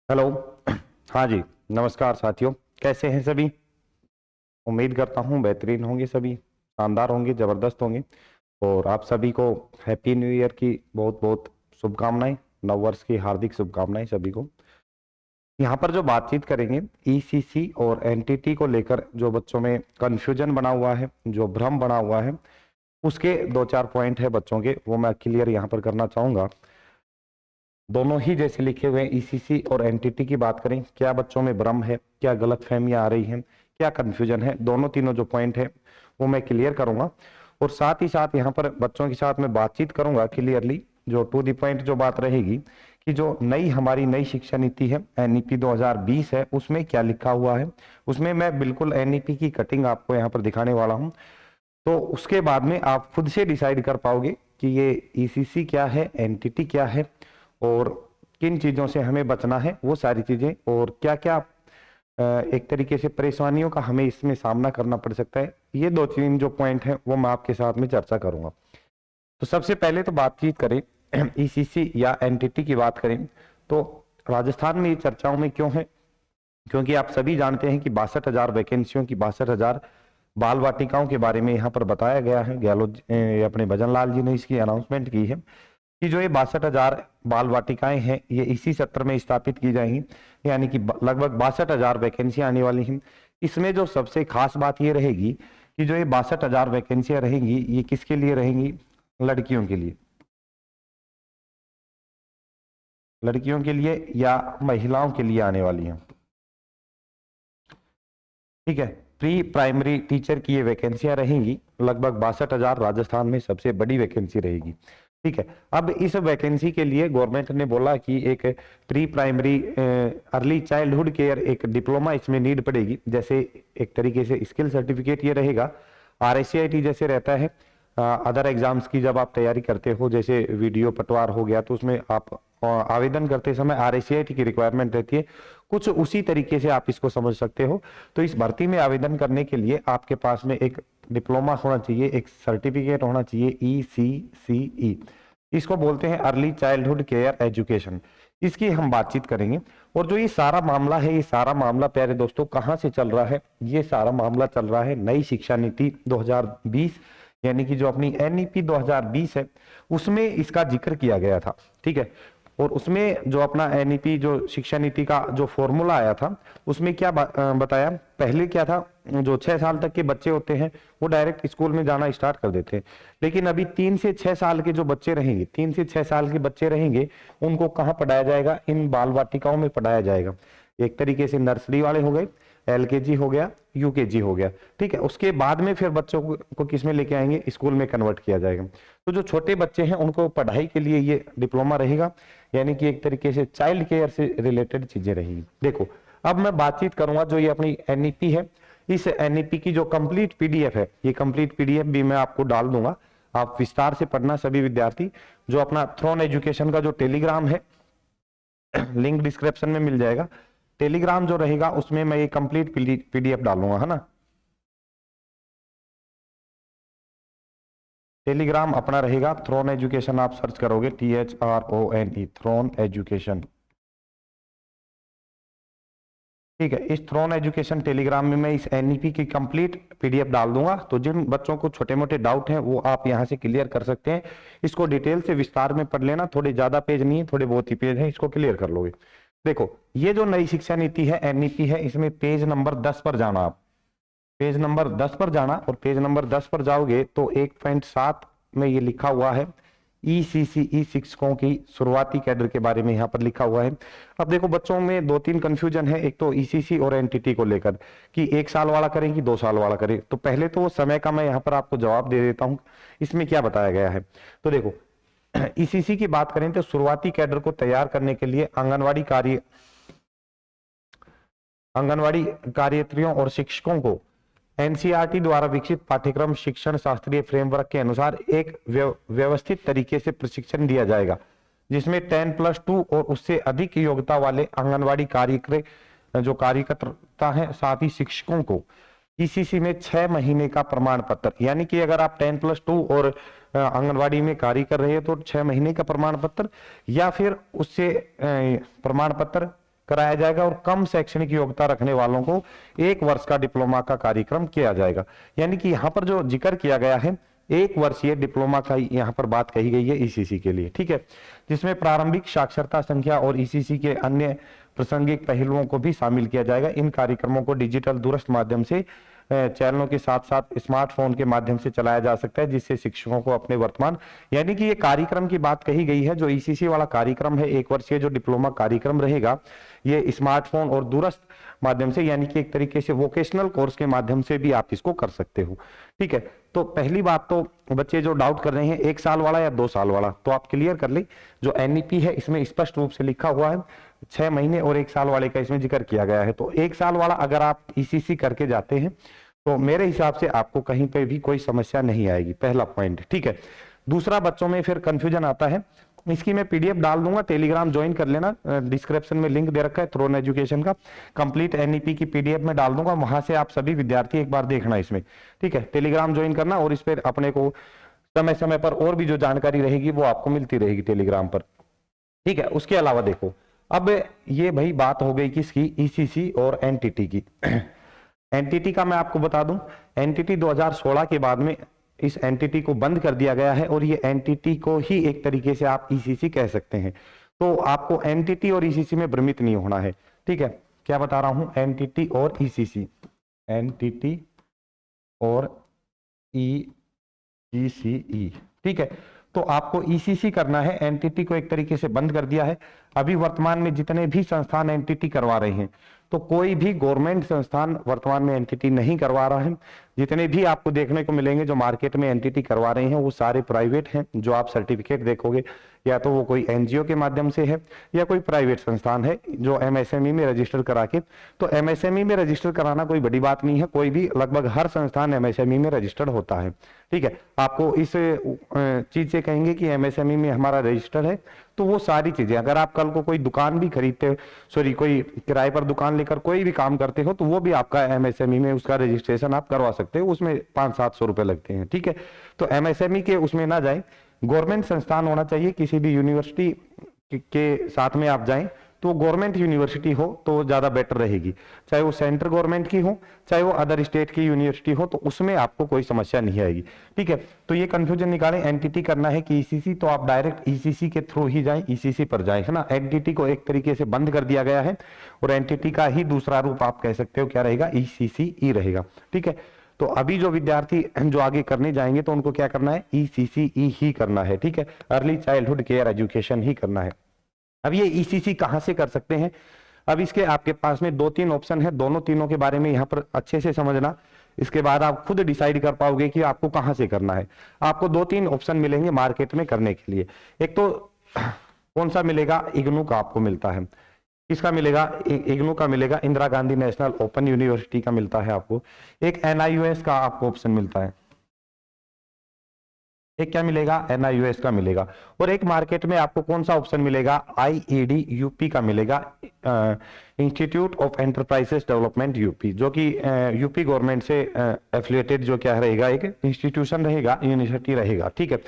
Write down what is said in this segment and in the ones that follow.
Hello. हाँ जी, नमस्कार साथियों। कैसे हैं सभी? उम्मीद करता हूँ बेहतरीन होंगे, सभी शानदार होंगे, जबरदस्त होंगे। और आप सभी को हैप्पी न्यू ईयर की बहुत बहुत शुभकामनाएं। नव वर्ष की हार्दिक शुभकामनाएं सभी को। यहाँ पर जो बातचीत करेंगे ईसीसी और एनटीटी को लेकर, जो बच्चों में कंफ्यूजन बना हुआ है, जो भ्रम बना हुआ है, उसके दो चार पॉइंट है बच्चों के, वो मैं क्लियर यहाँ पर करना चाहूंगा। दोनों ही जैसे लिखे हुए ईसीसी और एनटीटी की बात करें, क्या बच्चों में भ्रम है, क्या गलत फहमियां आ रही हैं, क्या कंफ्यूजन है, दोनों तीनों जो पॉइंट है वो मैं क्लियर करूंगा। और साथ ही साथ यहाँ पर बच्चों के साथ मैं बातचीत करूंगा क्लियरली, जो टू दी पॉइंट जो बात रहेगी कि जो हमारी नई शिक्षा नीति है एनईपी 2020 है, उसमें क्या लिखा हुआ है। उसमें मैं बिल्कुल एनईपी की कटिंग आपको यहाँ पर दिखाने वाला हूँ। तो उसके बाद में आप खुद से डिसाइड कर पाओगे कि ये ईसीसी क्या है, एनटीटी क्या है, और किन चीजों से हमें बचना है, वो सारी चीजें, और क्या क्या एक तरीके से परेशानियों का हमें इसमें सामना करना पड़ सकता है। ये दो तीन जो पॉइंट है वो मैं आपके साथ में चर्चा करूंगा। तो सबसे पहले तो बातचीत करें ईसीसी या एनटीटी की बात करें, तो राजस्थान में ये चर्चाओं में क्यों है? क्योंकि आप सभी जानते हैं कि 62,000 वैकेंसियों की 62,000 बाल वाटिकाओं के बारे में यहाँ पर बताया गया है। गहलोत अपने भजन लाल जी ने इसकी अनाउंसमेंट की है कि जो ये 62,000 बाल वाटिकाएं हैं ये इसी सत्र में स्थापित की जाएंगी, यानी कि लगभग 62,000 वैकेंसियां आने वाली हैं। इसमें जो सबसे खास बात ये रहेगी कि जो ये 62,000 वैकेंसियां रहेंगी, ये किसके लिए रहेंगी? लड़कियों के लिए। लड़कियों के लिए या महिलाओं के लिए आने वाली हैं, ठीक है। प्री प्राइमरी टीचर की ये वैकेंसियां रहेंगी, लगभग 62,000, राजस्थान में सबसे बड़ी वैकेंसी रहेगी, ठीक है। अब इस वैकेंसी के लिए गवर्नमेंट ने बोला कि एक pre primary early childhood care एक डिप्लोमा इसमें नीड पड़ेगी। जैसे एक तरीके से स्किल सर्टिफिकेट ये रहेगा, आरएससीआईटी जैसे रहता है अदर एग्जाम्स की, जब आप तैयारी करते हो, जैसे वीडियो पटवार हो गया, तो उसमें आप आवेदन करते समय आरएससीआईटी की रिक्वायरमेंट रहती है। कुछ उसी तरीके से आप इसको समझ सकते हो। तो इस भर्ती में आवेदन करने के लिए आपके पास में एक डिप्लोमा होना चाहिए, एक सर्टिफिकेट होना चाहिए, ECCE। इसको बोलते हैं अर्ली चाइल्डहुड केयर एजुकेशन। इसकी हम बातचीत करेंगे। और जो ये सारा मामला है, ये सारा मामला प्यारे दोस्तों कहाँ से चल रहा है? ये सारा मामला चल रहा है नई शिक्षा नीति 2020, यानी कि जो अपनी एनईपी 2020 है उसमें इसका जिक्र किया गया था, ठीक है। और उसमें जो अपना एनईपी जो शिक्षा नीति का जो फॉर्मूला आया था, उसमें क्या बताया? पहले क्या था, जो 6 साल तक के बच्चे होते हैं वो डायरेक्ट स्कूल में जाना स्टार्ट कर देते हैं। लेकिन अभी 3 से 6 साल के जो बच्चे रहेंगे, 3 से 6 साल के बच्चे रहेंगे, उनको कहाँ पढ़ाया जाएगा? इन बाल वाटिकाओं में पढ़ाया जाएगा। एक तरीके से नर्सरी वाले हो गए, एलकेजी हो गया, यूकेजी हो गया, ठीक है। उसके बाद में फिर बच्चों को किस में लेके आएंगे? स्कूल में कन्वर्ट किया जाएगा। तो जो छोटे बच्चे हैं उनको पढ़ाई के लिए ये डिप्लोमा रहेगा, यानी कि एक तरीके से चाइल्ड केयर से रिलेटेड चीजें रहेंगी। देखो, अब मैं बातचीत करूंगा जो ये अपनी एनईपी है, इस एनईपी की जो कंप्लीट पीडीएफ है, ये कंप्लीट पीडीएफ भी मैं आपको डाल दूंगा, आप विस्तार से पढ़ना सभी विद्यार्थी। जो अपना थ्रोन एजुकेशन का जो टेलीग्राम है, लिंक डिस्क्रिप्शन में मिल जाएगा। टेलीग्राम जो रहेगा उसमें मैं ये कंप्लीट पीडीएफ डालूंगा, है ना। टेलीग्राम अपना रहेगा थ्रोन एजुकेशन, आप सर्च करोगे THRONE, थ्रोन एजुकेशन, ठीक है। इस थ्रोन एजुकेशन टेलीग्राम में मैं इस एनईपी की कंप्लीट पीडीएफ डाल दूंगा। तो जिन बच्चों को छोटे मोटे डाउट हैं वो आप यहां से क्लियर कर सकते हैं। इसको डिटेल से विस्तार में पढ़ लेना, थोड़े ज्यादा पेज नहीं है, थोड़े बहुत ही पेज हैं, इसको क्लियर कर लोगे। देखो, ये जो नई शिक्षा नीति है एनईपी है, इसमें पेज नंबर 10 पर जाना आप, पेज नंबर 10 पर जाना। और पेज नंबर 10 पर जाओगे तो 1.7 में ये लिखा हुआ है ECCE शिक्षकों की शुरुआती कैडर के बारे में यहाँ पर लिखा हुआ है। अब देखो, बच्चों में दो तीन कंफ्यूजन है, एक तो ECC और एनटीटी को लेकर कि 1 साल वाला करें कि 2 साल वाला करें। तो पहले तो समय का मैं यहाँ पर आपको जवाब दे देता हूँ, इसमें क्या बताया गया है। तो देखो, ECC की बात करें तो शुरुआती कैडर को तैयार करने के लिए आंगनवाड़ी कार्यत्रियों और शिक्षकों को एनसीईआरटी द्वारा विकसित पाठ्यक्रम शिक्षण शास्त्रीय फ्रेमवर्क के अनुसार एक व्यवस्थित तरीके से प्रशिक्षण दिया जाएगा, जिसमें 10+2 और उससे अधिक योग्यता वाले आंगनवाड़ी जो कार्यकर्ता हैं, साथ ही शिक्षकों को ईसीसी में 6 महीने का प्रमाण पत्र, यानी कि अगर आप 10+2 और आंगनवाड़ी में कार्य कर रहे हैं तो 6 महीने का प्रमाण पत्र, या फिर उससे प्रमाण पत्र कराया जाएगा और कम शैक्षणिक योग्यता रखने वालों को 1 वर्ष का डिप्लोमा का कार्यक्रम किया जाएगा। यानी कि यहाँ पर जो जिक्र किया गया है 1 वर्षीय डिप्लोमा का यहाँ पर बात कही गई है ईसीसी के लिए, ठीक है, जिसमें प्रारंभिक साक्षरता संख्या और ईसीसी के अन्य प्रासंगिक पहलुओं को भी शामिल किया जाएगा। इन कार्यक्रमों को डिजिटल दूरस्थ माध्यम से चैनलों के साथ साथ स्मार्टफोन के माध्यम से चलाया जा सकता है, जिससे शिक्षकों को अपने वर्तमान, यानी कि ये कार्यक्रम की बात कही गई है, जो ईसीसी वाला कार्यक्रम है 1 वर्षीय जो डिप्लोमा कार्यक्रम रहेगा, ये स्मार्टफोन और दूरस्थ माध्यम से, यानी कि एक तरीके से वोकेशनल कोर्स के माध्यम से भी आप इसको कर सकते हो, ठीक है। तो पहली बात तो बच्चे जो डाउट कर रहे हैं 1 साल वाला या 2 साल वाला, तो आप क्लियर कर ले, जो एनईपी है इसमें स्पष्ट रूप से लिखा हुआ है 6 महीने और 1 साल वाले का इसमें जिक्र किया गया है। तो 1 साल वाला अगर आप ईसीसी करके जाते हैं तो मेरे हिसाब से आपको कहीं पे भी कोई समस्या नहीं आएगी, पहला पॉइंट, ठीक है। दूसरा, बच्चों में फिर कंफ्यूजन आता है, इसकी मैं पीडीएफ डाल दूंगा, टेलीग्राम ज्वाइन कर लेना, डिस्क्रिप्शन में लिंक दे रखा है थ्रोन एजुकेशन का, कंप्लीट एनईपी की पीडीएफ में डाल दूंगा, वहां से आप सभी विद्यार्थी एक बार देखना इसमें, ठीक है। टेलीग्राम ज्वाइन करना और इस पर अपने को समय समय पर और भी जो जानकारी रहेगी वो आपको मिलती रहेगी टेलीग्राम पर, ठीक है। उसके अलावा देखो, अब ये भाई बात हो गई किसकी, ईसीसी और एनटीटी की। एनटीटी का मैं आपको बता दूं, एनटीटी 2016 के बाद में इस एनटीटी को बंद कर दिया गया है और ये एनटीटी को ही एक तरीके से आप ईसीसी कह सकते हैं। तो आपको एनटीटी और ईसीसी में भ्रमित नहीं होना है, ठीक है। क्या बता रहा हूं, एनटीटी और ईसीसी, एनटीटी और ईसीई, ठीक है। तो आपको ईसीसी करना है, एनटीटी को एक तरीके से बंद कर दिया है। अभी वर्तमान में जितने भी संस्थान एनटीटी करवा रहे हैं, तो कोई भी गवर्नमेंट संस्थान वर्तमान में एनटीटी नहीं करवा रहा है। जितने भी आपको देखने को मिलेंगे जो मार्केट में एनटीटी करवा रहे हैं वो सारे प्राइवेट हैं। जो आप सर्टिफिकेट देखोगे या तो वो कोई एनजीओ के माध्यम से है या कोई प्राइवेट संस्थान है जो एमएसएमई में रजिस्टर करा के, तो एमएसएमई में रजिस्टर कराना कोई बड़ी बात नहीं है, कोई भी लगभग हर संस्थान एमएसएमई में रजिस्टर्ड होता है, ठीक है। आपको इस चीज से कहेंगे कि एमएसएमई में हमारा रजिस्टर है, तो वो सारी चीजें, अगर आप कल को कोई दुकान भी खरीदते, कोई किराए पर दुकान लेकर कोई भी काम करते हो, तो वो भी आपका एमएसएमई में उसका रजिस्ट्रेशन आप करवा सकते हो, उसमें 500-700 रुपए लगते हैं, ठीक है। तो एमएसएमई के उसमें ना जाए, गवर्नमेंट संस्थान होना चाहिए। किसी भी यूनिवर्सिटी के साथ में आप जाएं तो गवर्नमेंट यूनिवर्सिटी हो तो ज्यादा बेटर रहेगी, चाहे वो सेंट्रल गवर्नमेंट की हो चाहे वो अदर स्टेट की यूनिवर्सिटी हो, तो उसमें आपको कोई समस्या नहीं आएगी, ठीक है। तो ये कंफ्यूजन निकालें, एनटीटी करना है कि ईसीसी, तो आप डायरेक्ट ईसीसी के थ्रू ही जाएं, ईसीसी पर जाएं, है ना। एनटीटी को एक तरीके से बंद कर दिया गया है और एनटीटी का ही दूसरा रूप आप कह सकते हो क्या रहेगा, ईसीसी रहेगा, ठीक है। तो अभी जो विद्यार्थी जो आगे करने जाएंगे तो उनको क्या करना है, ईसीसी ही करना है, ठीक है, अर्ली चाइल्डहुड केयर एजुकेशन ही करना है। अब ये ईसीसी कहां से कर सकते हैं, अब इसके आपके पास में 2-3 ऑप्शन है, दोनों तीनों के बारे में यहाँ पर अच्छे से समझना, इसके बाद आप खुद डिसाइड कर पाओगे कि आपको कहां से करना है। आपको 2-3 ऑप्शन मिलेंगे मार्केट में करने के लिए। एक तो कौन सा मिलेगा, इग्नू का आपको मिलता है, किसका मिलेगा, इग्नू का मिलेगा, Indira Gandhi national open university का मिलता है आपको। एक एनआईयूएस का आपको ऑप्शन मिलता है, एक क्या मिलेगा, एनआईयूएस का मिलेगा। और एक मार्केट में आपको कौन सा ऑप्शन मिलेगा, आईईडी यूपी का मिलेगा, institute of enterprises development UP, जो कि यूपी गवर्नमेंट से एफिलिएटेड जो क्या रहेगा, एक इंस्टीट्यूशन रहेगा, यूनिवर्सिटी रहेगा, ठीक है।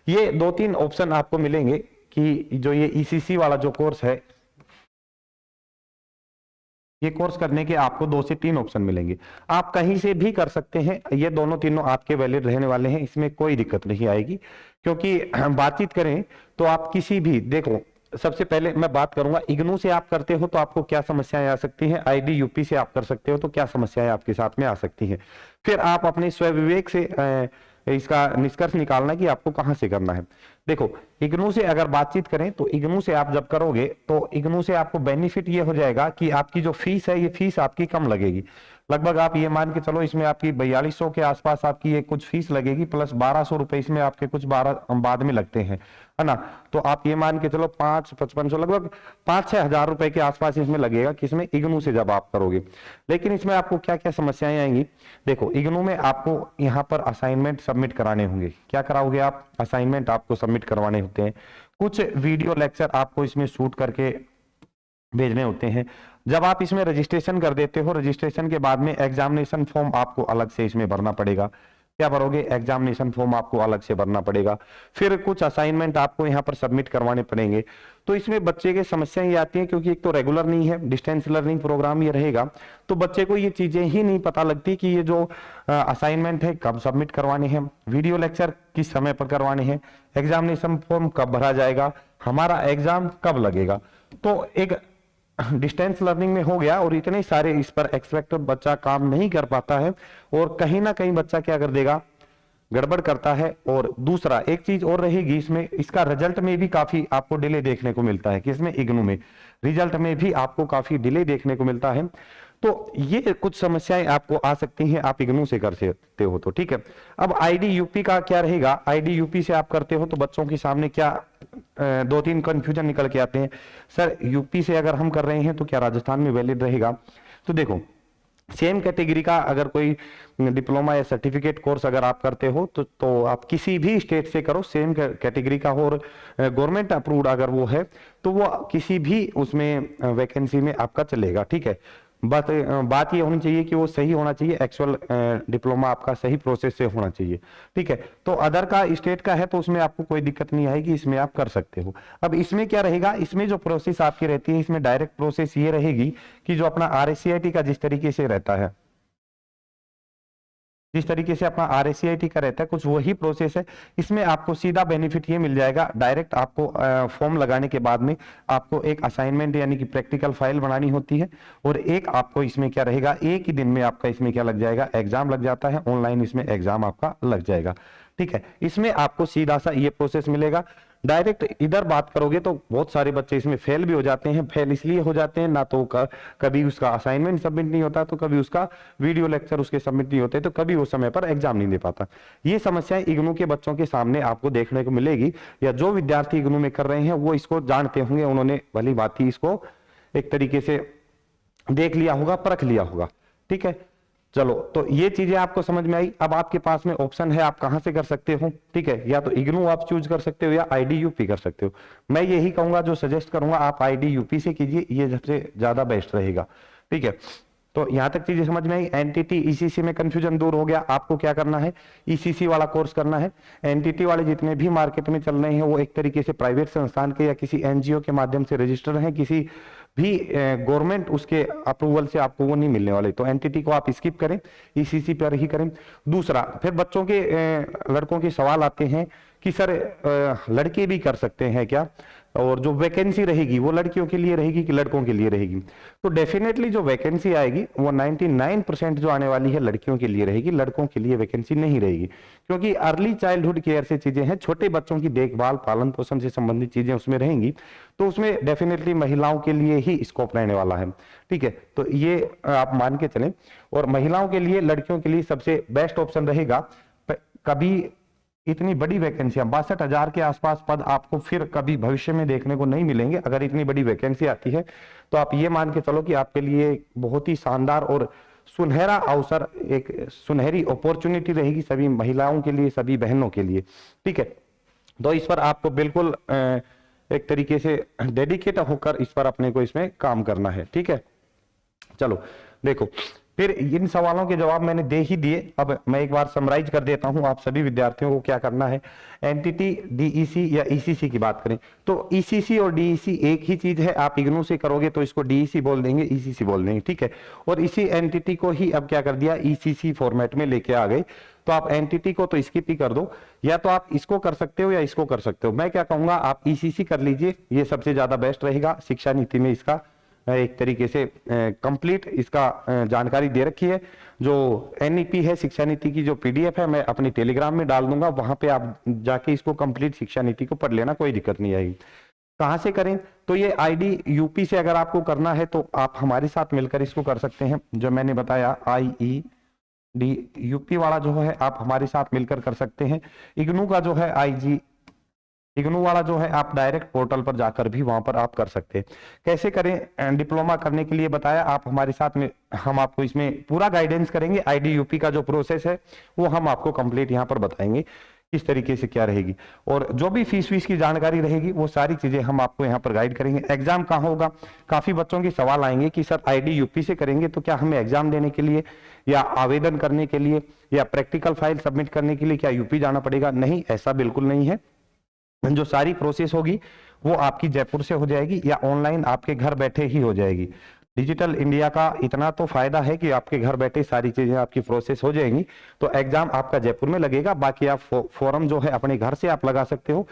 ये 2-3 ऑप्शन आपको मिलेंगे कि जो ये ईसीसी वाला जो कोर्स है, ये कोर्स करने के आपको 2 से 3 ऑप्शन मिलेंगे, आप कहीं से भी कर सकते हैं, ये दोनों तीनों आपके वैलिड रहने वाले हैं, इसमें कोई दिक्कत नहीं आएगी। क्योंकि बातचीत करें तो आप किसी भी, देखो सबसे पहले मैं बात करूंगा, इग्नू से आप करते हो तो आपको क्या समस्याएं आ सकती हैं, आईडी यूपी से आप कर सकते हो तो क्या समस्याएं आपके साथ में आ सकती हैं, फिर आप अपने स्वविवेक से इसका निष्कर्ष निकालना कि आपको कहां से करना है। देखो इग्नू से अगर बातचीत करें तो इग्नू से आप जब करोगे तो इग्नू से आपको बेनिफिट ये हो जाएगा कि आपकी जो फीस है, ये फीस आपकी कम लगेगी। लगभग आप ये मान के चलो इसमें आपकी 4200 के आसपास आपकी ये कुछ फीस लगेगी, प्लस 1200 रुपए इसमें आपके कुछ 12 बाद में लगते हैं, है ना। तो आप ये मान के चलो 5-5500 लगभग 5-6 हजार रुपए के आसपास इसमें लगेगा, किसमें, इग्नू से जब आप करोगे। लेकिन इसमें आपको क्या क्या समस्याएं आएंगी, देखो इग्नू में आपको यहाँ पर असाइनमेंट सबमिट कराने होंगे। क्या कराओगे आप, असाइनमेंट आपको सबमिट करवाने होते हैं, कुछ वीडियो लेक्चर आपको इसमें शूट करके भेजने होते हैं। जब आप इसमें रजिस्ट्रेशन कर देते हो, रजिस्ट्रेशन के बाद में एग्जामिनेशन फॉर्म आपको अलग से इसमें भरना पड़ेगा, क्या भरोगे, एग्जामिनेशन फॉर्म आपको अलग से भरना पड़ेगा, फिर कुछ असाइनमेंट आपको यहाँ पर सबमिट करवाने पड़ेंगे। तो इसमें बच्चे की समस्या ये आती है, क्योंकि एक तो रेगुलर नहीं है, डिस्टेंस लर्निंग प्रोग्राम ये रहेगा, तो बच्चे को ये चीजें ही नहीं पता लगती कि ये जो असाइनमेंट है कब सबमिट करवाने हैं, वीडियो लेक्चर किस समय पर करवाने हैं, एग्जामिनेशन फॉर्म कब भरा जाएगा, हमारा एग्जाम कब लगेगा। तो एक डिस्टेंस लर्निंग में हो गया और इतने सारे इस पर एक्सपेक्टेड बच्चा काम नहीं कर पाता है, और कहीं ना कहीं बच्चा क्या कर देगा, गड़बड़ करता है। और दूसरा एक चीज और रहेगी इसमें, इसका रिजल्ट में भी काफी आपको डिले देखने को मिलता है, किसमें, इग्नू में, रिजल्ट में भी आपको काफी डिले देखने को मिलता है। तो ये कुछ समस्याएं आपको आ सकती हैं, आप इग्नू से कर सकते हो तो ठीक है। अब आईडी यूपी का क्या रहेगा, आईडी यूपी से आप करते हो तो बच्चों के सामने क्या दो तीन कंफ्यूजन निकल के आते हैं, सर यूपी से अगर हम कर रहे हैं तो क्या राजस्थान में वैलिड रहेगा। तो देखो, सेम कैटेगरी का अगर कोई डिप्लोमा या सर्टिफिकेट कोर्स अगर आप करते हो तो आप किसी भी स्टेट से करो, सेम कैटेगरी का हो और गवर्नमेंट अप्रूव्ड अगर वो है तो वो किसी भी उसमें वैकेंसी में आपका चलेगा, ठीक है। बात ये होनी चाहिए कि वो सही होना चाहिए, एक्चुअल डिप्लोमा आपका सही प्रोसेस से होना चाहिए, ठीक है। तो अदर का स्टेट का है तो उसमें आपको कोई दिक्कत नहीं आएगी, इसमें आप कर सकते हो। अब इसमें क्या रहेगा, इसमें जो प्रोसेस आपकी रहती है, इसमें डायरेक्ट प्रोसेस ये रहेगी कि जो अपना RSCIT का जिस तरीके से रहता है, जिस तरीके से अपना RSCIT का रहता है, कुछ वही प्रोसेस है। इसमें आपको सीधा बेनिफिट ये मिल जाएगा, डायरेक्ट आपको फॉर्म लगाने के बाद में आपको एक असाइनमेंट यानी कि प्रैक्टिकल फाइल बनानी होती है, और एक आपको इसमें क्या रहेगा, एक ही दिन में आपका इसमें क्या लग जाएगा, एग्जाम लग जाता है, ऑनलाइन इसमें एग्जाम आपका लग जाएगा, ठीक है। इसमें आपको सीधा सा ये प्रोसेस मिलेगा। डायरेक्ट इधर बात करोगे तो बहुत सारे बच्चे इसमें फेल भी हो जाते हैं। फेल इसलिए हो जाते हैं, ना तो कभी उसका असाइनमेंट सबमिट नहीं होता, तो कभी उसका वीडियो लेक्चर उसके सबमिट नहीं होते, तो कभी वो समय पर एग्जाम नहीं दे पाता। ये समस्याएं इग्नू के बच्चों के सामने आपको देखने को मिलेगी, या जो विद्यार्थी इग्नू में कर रहे हैं वो इसको जानते होंगे, उन्होंने भली बात ही इसको एक तरीके से देख लिया होगा, परख लिया होगा, ठीक है। चलो, तो ये चीजें आपको समझ में आई। अब आपके पास में ऑप्शन है, आप कहां से कर सकते हो, ठीक है। या तो इग्नू आप चूज कर सकते हो या आईडी यूपी कर सकते हो। मैं यही कहूंगा, जो सजेस्ट करूंगा, आप आईडी यूपी से कीजिए, ये सबसे ज्यादा बेस्ट रहेगा, ठीक है। तो यहां तक चीजें समझ में आई। एनटीटी ईसीसी में कंफ्यूजन दूर हो गया। आपको क्या करना है, ईसीसी वाला कोर्स करना है। एनटीटी वाले जितने भी मार्केट में चल रहे हैं वो एक तरीके से प्राइवेट संस्थान के या किसी एनजीओ के माध्यम से रजिस्टर्ड हैं, किसी भी गवर्नमेंट उसके अप्रूवल से आपको वो नहीं मिलने वाले। तो एनटीटी को आप स्किप करें, ईसीसी पर ही करें। दूसरा, फिर बच्चों के लड़कों के सवाल आते हैं कि सर लड़के भी कर सकते हैं क्या, और जो वैकेंसी रहेगी वो लड़कियों के लिए रहेगी कि लड़कों के लिए रहेगी। तो डेफिनेटली जो वैकेंसी आएगी वो 99% जो आने वाली है लड़कियों के लिए रहेगी, लड़कों के लिए वैकेंसी नहीं रहेगी, क्योंकि अर्ली चाइल्डहुड केयर से चीजें हैं, छोटे बच्चों की देखभाल, पालन पोषण से संबंधित चीजें उसमें रहेंगी, तो उसमें डेफिनेटली महिलाओं के लिए ही स्कोप रहने वाला है, ठीक है। तो ये आप मान के चलें। और महिलाओं के लिए, लड़कियों के लिए सबसे बेस्ट ऑप्शन रहेगा, कभी इतनी बड़ी वैकेंसियां 62,000 के आसपास पद आपको फिर कभी भविष्य में देखने को नहीं मिलेंगे। अगर इतनी बड़ी वैकेंसी आती है तो आप ये मान के चलो कि आपके लिए बहुत ही शानदार और सुनहरा अवसर, एक सुनहरी अपॉर्चुनिटी रहेगी सभी महिलाओं के लिए, सभी बहनों के लिए, ठीक है। तो इस पर आपको बिल्कुल एक तरीके से डेडिकेट होकर इस पर अपने को इसमें काम करना है, ठीक है। चलो देखो, फिर इन सवालों के जवाब मैंने दे ही दिए। अब मैं एक बार समराइज कर देता हूं आप सभी विद्यार्थियों को क्या करना है। एनटीटी, डीईसी या ईसीसी की बात करें तो ईसीसी और डीईसी एक ही चीज है। आप इग्नू से करोगे तो इसको डीईसी बोल देंगे, ईसीसी बोल देंगे, ठीक है। और इसी एनटीटी को ही अब क्या कर दिया, ईसीसी फॉर्मेट में लेके आ गए। तो आप एनटीटी को तो स्किप ही कर दो, या तो आप इसको कर सकते हो या इसको कर सकते हो। मैं क्या कहूंगा, आप ईसीसी कर लीजिए, ये सबसे ज्यादा बेस्ट रहेगा। शिक्षा नीति में इसका एक तरीके से कंप्लीट इसका जानकारी दे रखी है। जो एनईपी है, शिक्षा नीति की जो पीडीएफ है, मैं अपनी टेलीग्राम में डाल दूंगा, वहां पे आप जाके इसको कंप्लीट शिक्षा नीति को पढ़ लेना, कोई दिक्कत नहीं आएगी। कहां से करें, तो ये आईडी यूपी से अगर आपको करना है तो आप हमारे साथ मिलकर इसको कर सकते हैं। जो मैंने बताया IED यूपी वाला जो है आप हमारे साथ मिलकर कर सकते हैं। इग्नू का जो है IG इग्नू वाला जो है आप डायरेक्ट पोर्टल पर जाकर भी वहां पर आप कर सकते हैं। कैसे करें, डिप्लोमा करने के लिए बताया, आप हमारे साथ में, हम आपको इसमें पूरा गाइडेंस करेंगे। आईडी यूपी का जो प्रोसेस है वो हम आपको कंप्लीट यहाँ पर बताएंगे किस तरीके से क्या रहेगी, और जो भी फीस की जानकारी रहेगी वो सारी चीजें हम आपको यहाँ पर गाइड करेंगे। एग्जाम कहाँ होगा, काफी बच्चों के सवाल आएंगे कि सर आईडी यूपी से करेंगे तो क्या हमें एग्जाम देने के लिए या आवेदन करने के लिए या प्रैक्टिकल फाइल सबमिट करने के लिए क्या यूपी जाना पड़ेगा? नहीं, ऐसा बिल्कुल नहीं है। जो सारी प्रोसेस होगी वो आपकी जयपुर से हो जाएगी या ऑनलाइन आपके घर बैठे ही हो जाएगी। डिजिटल इंडिया का इतना तो फायदा है कि आपके घर बैठे सारी चीजें आपकी प्रोसेस हो जाएंगी। तो एग्जाम आपका जयपुर में लगेगा, बाकी आप फॉर्म जो है अपने घर से आप लगा सकते हो।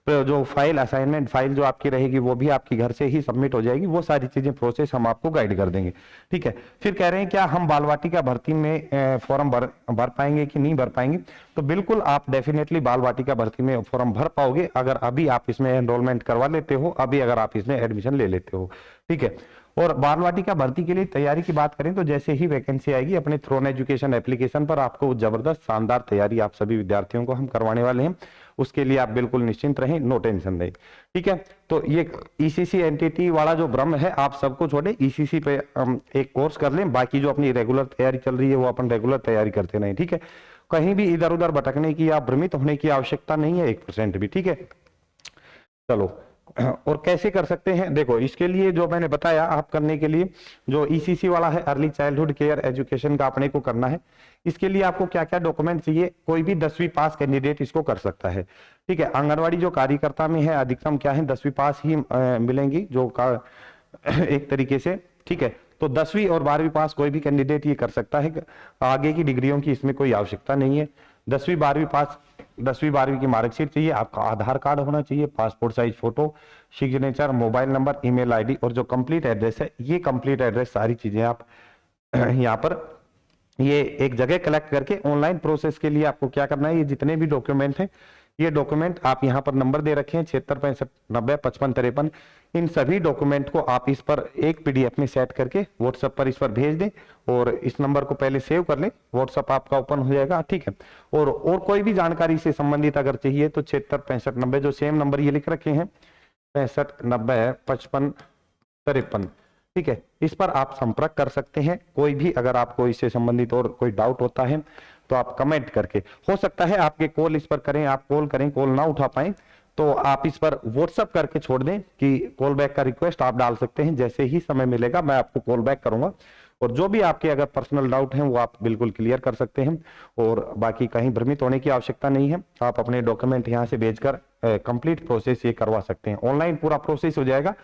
तो जो फाइल असाइनमेंट फाइल जो आपकी रहेगी वो भी आपकी घर से ही सबमिट हो जाएगी। वो सारी चीजें प्रोसेस हम आपको गाइड कर देंगे, ठीक है। फिर कह रहे हैं क्या हम बाल वाटिका भर्ती में फॉर्म भर पाएंगे कि नहीं भर पाएंगे? तो बिल्कुल आप डेफिनेटली बाल वाटिका भर्ती में फॉर्म भर पाओगे अगर अभी आप इसमें एनरोलमेंट करवा लेते हो, अभी अगर आप इसमें एडमिशन ले लेते हो, ठीक है। और बाल वाटिका भर्ती के लिए तैयारी की बात करें तो जैसे ही वैकेंसी आएगी अपने थ्रोन एजुकेशन एप्लीकेशन पर आपको जबरदस्त शानदार तैयारी आप सभी विद्यार्थियों को हम करवाने वाले हैं। उसके लिए आप बिल्कुल निश्चिंत रहें, नो टेंशन रहें, ठीक है। तो ये ईसीसी एनटीटी वाला जो भ्रम है आप सबको छोड़े, ईसीसी पे एक कोर्स कर लें, बाकी जो अपनी रेगुलर तैयारी चल रही है वो अपन रेगुलर तैयारी करते रहें, ठीक है। कहीं भी इधर उधर भटकने की या भ्रमित होने की आवश्यकता नहीं है 1% भी, ठीक है। चलो, और कैसे कर सकते हैं? देखो, इसके लिए जो मैंने बताया आप करने के लिए जो ईसीसी वाला है, अर्ली चाइल्डहुड केयर एजुकेशन का अपने को करना है। इसके लिए आपको क्या क्या डॉक्यूमेंट चाहिए? कोई भी 10वीं पास कैंडिडेट इसको कर सकता है, ठीक है। आंगनवाड़ी जो कार्यकर्ता में है अधिकतम क्या है 10वीं पास ही मिलेंगी जो एक तरीके से, ठीक है। तो 10वीं और 12वीं पास कोई भी कैंडिडेट ये कर सकता है, आगे की डिग्रियों की इसमें कोई आवश्यकता नहीं है। 10वीं 12वीं पास, 10वीं 12वीं की मार्कशीट चाहिए, आपका आधार कार्ड होना चाहिए, passport size photo, signature, mobile number, email ID और जो कंप्लीट एड्रेस है, ये कंप्लीट एड्रेस सारी चीजें आप यहाँ पर ये एक जगह कलेक्ट करके ऑनलाइन प्रोसेस के लिए आपको क्या करना है, ये जितने भी डॉक्यूमेंट हैं ये डॉक्यूमेंट आप यहाँ पर नंबर दे रखे हैं 76 65 90 55 53। इन सभी डॉक्यूमेंट को आप इस पर एक पीडीएफ में सेट करके व्हाट्सएप पर इस पर भेज दें और इस नंबर को पहले सेव कर लें, व्हाट्सएप आपका ओपन हो जाएगा, ठीक है। और कोई भी जानकारी से संबंधित अगर चाहिए तो 76 65 90 जो सेम नंबर ये लिख रखे हैं 65 90 55 53, ठीक है, इस पर आप संपर्क कर सकते हैं। कोई भी अगर आपको इससे संबंधित और कोई डाउट होता है तो आप कमेंट करके, हो सकता है आपके कॉल इस पर करें, आप कॉल करें, कॉल ना उठा पाए तो आप इस पर व्हाट्सएप करके छोड़ दें कि कॉल बैक का रिक्वेस्ट आप डाल सकते हैं। जैसे ही समय मिलेगा मैं आपको कॉल बैक करूंगा और जो भी आपके अगर पर्सनल डाउट हैं वो आप बिल्कुल क्लियर कर सकते हैं। और बाकी कहीं भ्रमित होने की आवश्यकता नहीं है, आप अपने डॉक्यूमेंट यहाँ से भेजकर कंप्लीट प्रोसेस ये करवा सकते हैं। ऑनलाइन पूरा प्रोसेस हो जाएगा,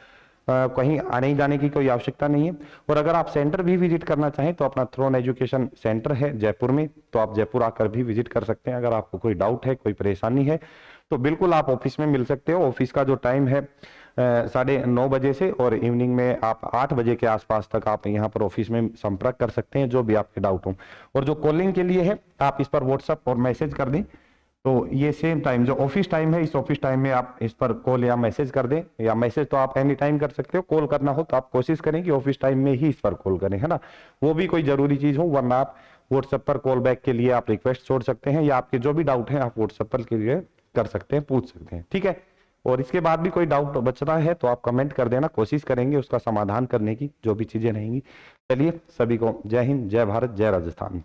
कहीं आने जाने की कोई आवश्यकता नहीं है। और अगर आप सेंटर भी विजिट करना चाहें तो अपना थ्रोन एजुकेशन सेंटर है जयपुर में, तो आप जयपुर आकर भी विजिट कर सकते हैं। अगर आपको कोई डाउट है, कोई परेशानी है तो बिल्कुल आप ऑफिस में मिल सकते हो। ऑफिस का जो टाइम है 9:30 बजे से और इवनिंग में आप 8 बजे के आसपास तक आप यहाँ पर ऑफिस में संपर्क कर सकते हैं जो भी आपके डाउट हो। और जो कॉलिंग के लिए है आप इस पर व्हाट्सएप और मैसेज कर दें, तो ये सेम टाइम जो ऑफिस टाइम है इस ऑफिस टाइम में आप इस पर कॉल या मैसेज कर दें, या मैसेज तो आप एनी टाइम कर सकते हो, कॉल करना हो तो आप कोशिश करें कि ऑफिस टाइम में ही इस पर कॉल करें, है ना, वो भी कोई जरूरी चीज हो, वरना आप व्हाट्सएप पर कॉल बैक के लिए आप रिक्वेस्ट छोड़ सकते हैं या आपके जो भी डाउट है आप व्हाट्सएप पर के लिए कर सकते हैं, पूछ सकते हैं, ठीक है। और इसके बाद भी कोई डाउट बच रहा है तो आप कमेंट कर देना, कोशिश करेंगे उसका समाधान करने की जो भी चीजें रहेंगी। चलिए, सभी को जय हिंद, जय भारत, जय राजस्थान।